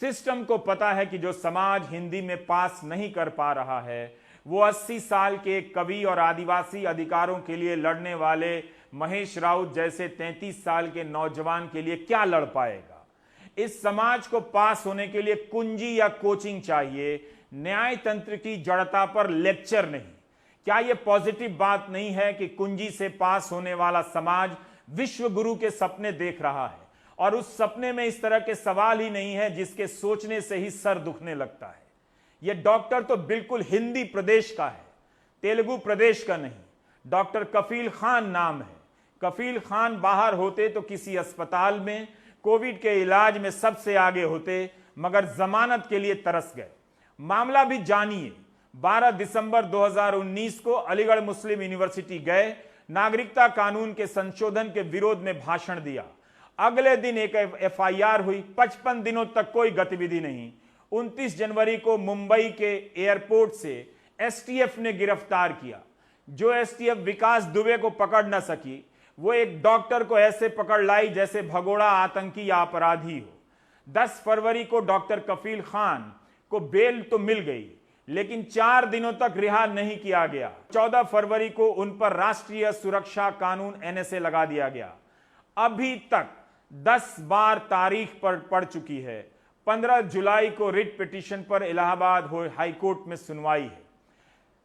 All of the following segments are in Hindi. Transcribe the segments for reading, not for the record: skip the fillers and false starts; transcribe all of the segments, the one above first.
सिस्टम को पता है कि जो समाज हिंदी में पास नहीं कर पा रहा है वो 80 साल के कवि और आदिवासी अधिकारों के लिए लड़ने वाले महेश राउत जैसे 33 साल के नौजवान के लिए क्या लड़ पाएगा। इस समाज को पास होने के लिए कुंजी या कोचिंग चाहिए, न्याय तंत्र की जड़ता पर लेक्चर नहीं। क्या यह पॉजिटिव बात नहीं है कि कुंजी से पास होने वाला समाज विश्व गुरु के सपने देख रहा है और उस सपने में इस तरह के सवाल ही नहीं है जिसके सोचने से ही सर दुखने लगता है। यह डॉक्टर तो बिल्कुल हिंदी प्रदेश का है, तेलुगु प्रदेश का नहीं। डॉक्टर कफील खान नाम है। कफील खान बाहर होते तो किसी अस्पताल में कोविड के इलाज में सबसे आगे होते, मगर जमानत के लिए तरस गए। मामला भी जानिए। 12 दिसंबर 2019 को अलीगढ़ मुस्लिम यूनिवर्सिटी गए, नागरिकता कानून के संशोधन के विरोध में भाषण दिया। अगले दिन एक एफआईआर हुई, 55 दिनों तक कोई गतिविधि नहीं। 29 जनवरी को मुंबई के एयरपोर्ट से एसटीएफ ने गिरफ्तार किया। जो एसटीएफ विकास दुबे को पकड़ न सकी, वो एक डॉक्टर को ऐसे पकड़ लाई जैसे भगोड़ा आतंकी या अपराधी हो। 10 फरवरी को डॉक्टर कफील खान को बेल तो मिल गई, लेकिन 4 दिनों तक रिहा नहीं किया गया। 14 फरवरी को उन पर राष्ट्रीय सुरक्षा कानून एनएसए लगा दिया गया। अभी तक 10 बार तारीख पर पड़ चुकी है। 15 जुलाई को रिट पिटीशन पर इलाहाबाद हाईकोर्ट में सुनवाई है,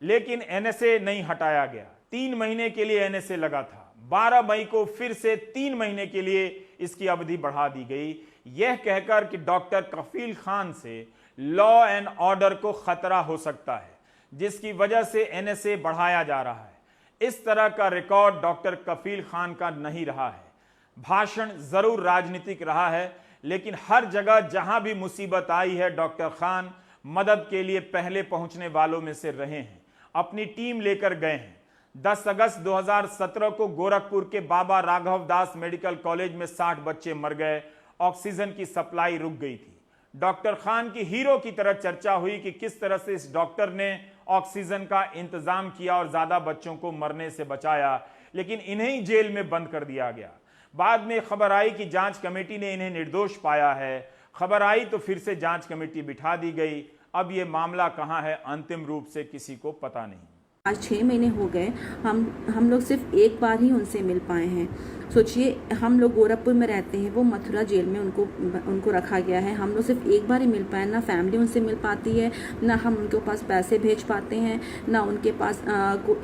लेकिन एनएसए नहीं हटाया गया। 3 महीने के लिए एनएसए लगा था। 12 मई को फिर से 3 महीने के लिए इसकी अवधि बढ़ा दी गई, यह कहकर कि डॉक्टर कफील खान से लॉ एंड ऑर्डर को खतरा हो सकता है, जिसकी वजह से एनएसए बढ़ाया जा रहा है। इस तरह का रिकॉर्ड डॉक्टर कफील खान का नहीं रहा है। भाषण जरूर राजनीतिक रहा है, लेकिन हर जगह जहां भी मुसीबत आई है, डॉक्टर खान मदद के लिए पहले पहुंचने वालों में से रहे हैं, अपनी टीम लेकर गए हैं। 10 अगस्त 2017 को गोरखपुर के बाबा राघव दास मेडिकल कॉलेज में 60 बच्चे मर गए, ऑक्सीजन की सप्लाई रुक गई थी। डॉक्टर खान की हीरो की तरह चर्चा हुई कि किस तरह से इस डॉक्टर ने ऑक्सीजन का इंतजाम किया और ज्यादा बच्चों को मरने से बचाया, लेकिन इन्हें ही जेल में बंद कर दिया गया। बाद में खबर आई कि जांच कमेटी ने इन्हें निर्दोष पाया है। खबर आई तो फिर से जांच कमेटी बिठा दी गई। अब ये मामला कहां है, अंतिम रूप से किसी को पता नहीं। आज 6 महीने हो गए, हम लोग सिर्फ एक बार ही उनसे मिल पाए हैं। सोचिए, हम लोग गोरखपुर में रहते हैं, वो मथुरा जेल में उनको रखा गया है। हम लोग सिर्फ एक बार ही मिल पाए। ना फैमिली उनसे मिल पाती है, ना हम उनके पास पैसे भेज पाते हैं, ना उनके पास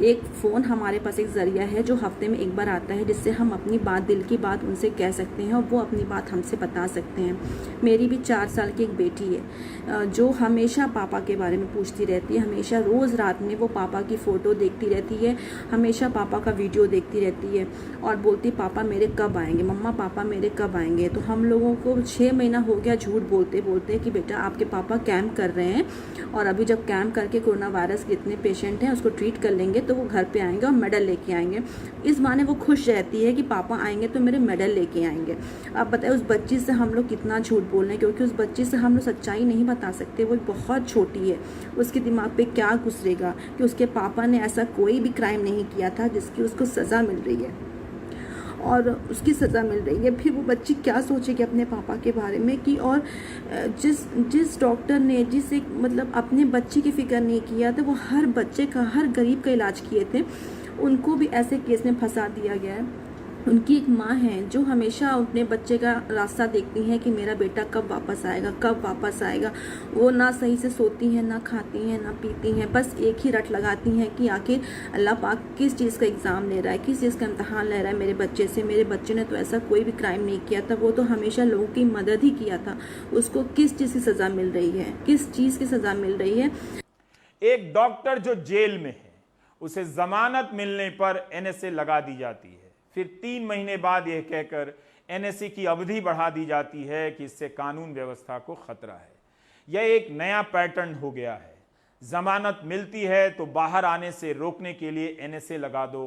एक फ़ोन हमारे पास एक ज़रिया है जो हफ्ते में एक बार आता है, जिससे हम अपनी बात, दिल की बात उनसे कह सकते हैं और वो अपनी बात हमसे बता सकते हैं। मेरी भी 4 साल की एक बेटी है जो हमेशा पापा के बारे में पूछती रहती है। हमेशा रोज़ रात में वो पापा की फ़ोटो देखती रहती है, हमेशा पापा का वीडियो देखती रहती है और बोलती, पापा मेरे कब आएंगे, मम्मा पापा मेरे कब आएंगे। तो हम लोगों को 6 महीना हो गया झूठ बोलते बोलते कि बेटा आपके पापा कैंप कर रहे हैं और अभी जब कैंप करके कोरोना वायरस के इतने पेशेंट हैं उसको ट्रीट कर लेंगे तो वो घर पे आएंगे और मेडल लेके आएंगे। इस बहाने वो खुश रहती है कि पापा आएंगे तो मेरे मेडल लेके आएंगे। अब बताए उस बच्ची से हम लोग कितना झूठ बोल रहे हैं, क्योंकि उस बच्ची से हम लोग सच्चाई नहीं बता सकते। वो बहुत छोटी है, उसके दिमाग पे क्या गुजरेगा कि उसके पापा ने ऐसा कोई भी क्राइम नहीं किया था जिसकी उसको सज़ा मिल रही है और उसकी सज़ा मिल रही है। फिर वो बच्ची क्या सोचेगी अपने पापा के बारे में कि और जिस डॉक्टर ने जिस एक मतलब अपने बच्चे की फ़िक्र नहीं किया था, वो हर बच्चे का, हर गरीब का इलाज किए थे, उनको भी ऐसे केस में फंसा दिया गया है। उनकी एक माँ है जो हमेशा अपने बच्चे का रास्ता देखती हैं कि मेरा बेटा कब वापस आएगा, कब वापस आएगा। वो ना सही से सोती हैं, ना खाती हैं, ना पीती हैं, बस एक ही रट लगाती हैं कि आखिर अल्लाह पाक किस चीज़ का एग्ज़ाम ले रहा है, किस चीज़ का इम्तहान ले रहा है मेरे बच्चे से। मेरे बच्चे ने तो ऐसा कोई भी क्राइम नहीं किया था, वो तो हमेशा लोगों की मदद ही किया था। उसको किस चीज़ की सज़ा मिल रही है, किस चीज़ की सज़ा मिल रही है। एक डॉक्टर जो जेल में है, उसे जमानत मिलने पर एनएसए लगा दी जाती है। फिर 3 महीने बाद यह कहकर एनएसए की अवधि बढ़ा दी जाती है कि इससे कानून व्यवस्था को खतरा है। यह एक नया पैटर्न हो गया है। जमानत मिलती है तो बाहर आने से रोकने के लिए एनएसए लगा दो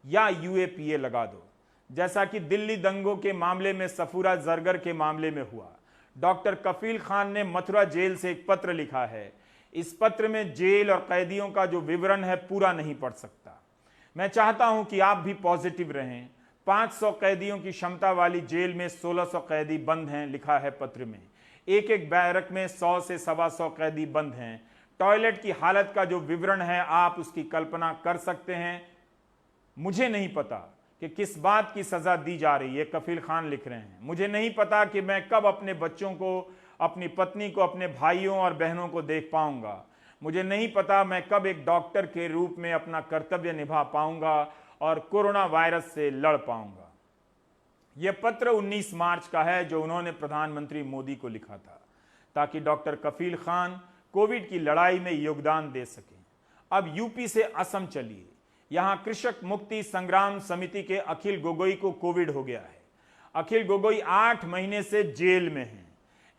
या यूएपीए लगा दो, जैसा कि दिल्ली दंगों के मामले में सफूरा जरगर के मामले में हुआ। डॉक्टर कफील खान ने मथुरा जेल से एक पत्र लिखा है। इस पत्र में जेल और कैदियों का जो विवरण है पूरा नहीं पढ़ सकता। मैं चाहता हूं कि आप भी पॉजिटिव रहें। 500 कैदियों की क्षमता वाली जेल में 1600 कैदी बंद हैं, लिखा है पत्र में। एक एक बैरक में 100 से 125 कैदी बंद हैं। टॉयलेट की हालत का जो विवरण है आप उसकी कल्पना कर सकते हैं। मुझे नहीं पता कि किस बात की सजा दी जा रही है, कफील खान लिख रहे हैं। मुझे नहीं पता कि मैं कब अपने बच्चों को, अपनी पत्नी को, अपने भाइयों और बहनों को देख पाऊंगा। मुझे नहीं पता मैं कब एक डॉक्टर के रूप में अपना कर्तव्य निभा पाऊंगा और कोरोना वायरस से लड़ पाऊंगा। यह पत्र 19 मार्च का है जो उन्होंने प्रधानमंत्री मोदी को लिखा था ताकि डॉक्टर कफील खान कोविड की लड़ाई में योगदान दे सकें। अब यूपी से असम चलिए। यहां कृषक मुक्ति संग्राम समिति के अखिल गोगोई को कोविड हो गया है। अखिल गोगोई 8 महीने से जेल में हैं।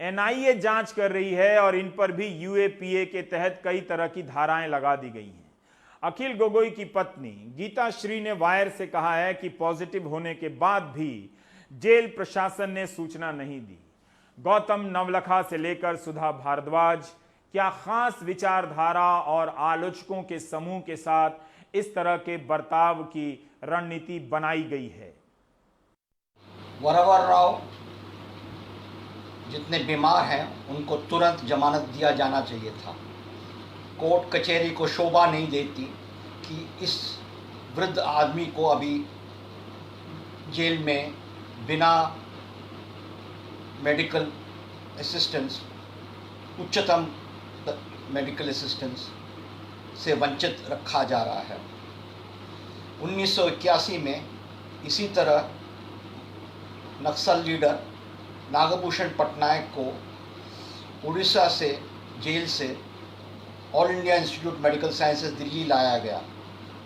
एनआईए जांच कर रही है और इन पर भी यूएपीए के तहत कई तरह की धाराएं लगा दी गई हैं। अखिल गोगोई की पत्नी गीता श्री ने वायर से कहा है कि पॉजिटिव होने के बाद भी जेल प्रशासन ने सूचना नहीं दी। गौतम नवलखा से लेकर सुधा भारद्वाज, क्या खास विचारधारा और आलोचकों के समूह के साथ इस तरह के बर्ताव की रणनीति बनाई गई है? वरवर राव जितने बीमार हैं उनको तुरंत जमानत दिया जाना चाहिए था। कोर्ट कचहरी को शोभा नहीं देती कि इस वृद्ध आदमी को अभी जेल में बिना मेडिकल असिस्टेंस, उच्चतम मेडिकल असिस्टेंस से वंचित रखा जा रहा है। 1981 में इसी तरह नक्सल लीडर नागभूषण पटनायक को उड़ीसा से जेल से all India institute medical sciences Delhi लाया गया।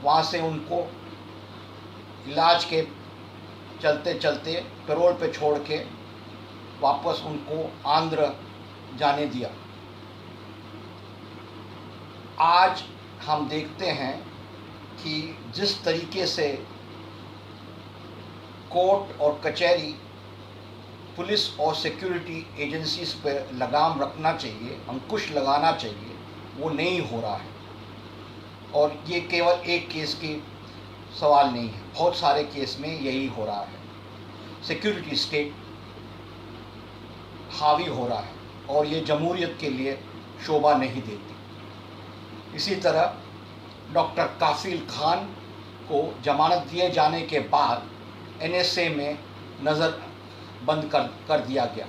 वहाँ से उनको इलाज के चलते चलते पैरोल पे छोड़ के वापस उनको आंध्र जाने दिया। आज हम देखते हैं कि जिस तरीके से कोर्ट और कचहरी, पुलिस और सिक्योरिटी एजेंसीज पर लगाम रखना चाहिए, अंकुश लगाना चाहिए, वो नहीं हो रहा है। और ये केवल एक केस की सवाल नहीं है, बहुत सारे केस में यही हो रहा है। सिक्योरिटी स्टेट हावी हो रहा है और ये जमहूरियत के लिए शोभा नहीं देती। इसी तरह डॉक्टर काफिल खान को जमानत दिए जाने के बाद एनएसए में नज़रबंद कर दिया गया।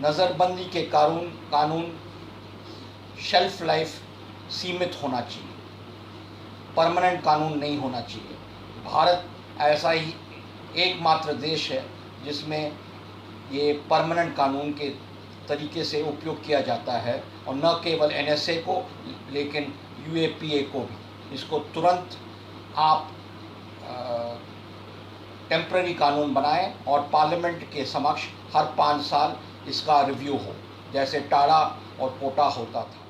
नज़रबंदी के कानून शेल्फ लाइफ सीमित होना चाहिए, परमानेंट कानून नहीं होना चाहिए। भारत ऐसा ही एकमात्र देश है जिसमें ये परमानेंट कानून के तरीके से उपयोग किया जाता है, और न केवल एनएसए को लेकिन यूएपीए को भी। इसको तुरंत आप टेम्पररी कानून बनाएं और पार्लियामेंट के समक्ष हर 5 साल इसका रिव्यू हो, जैसे टाडा और कोटा होता था।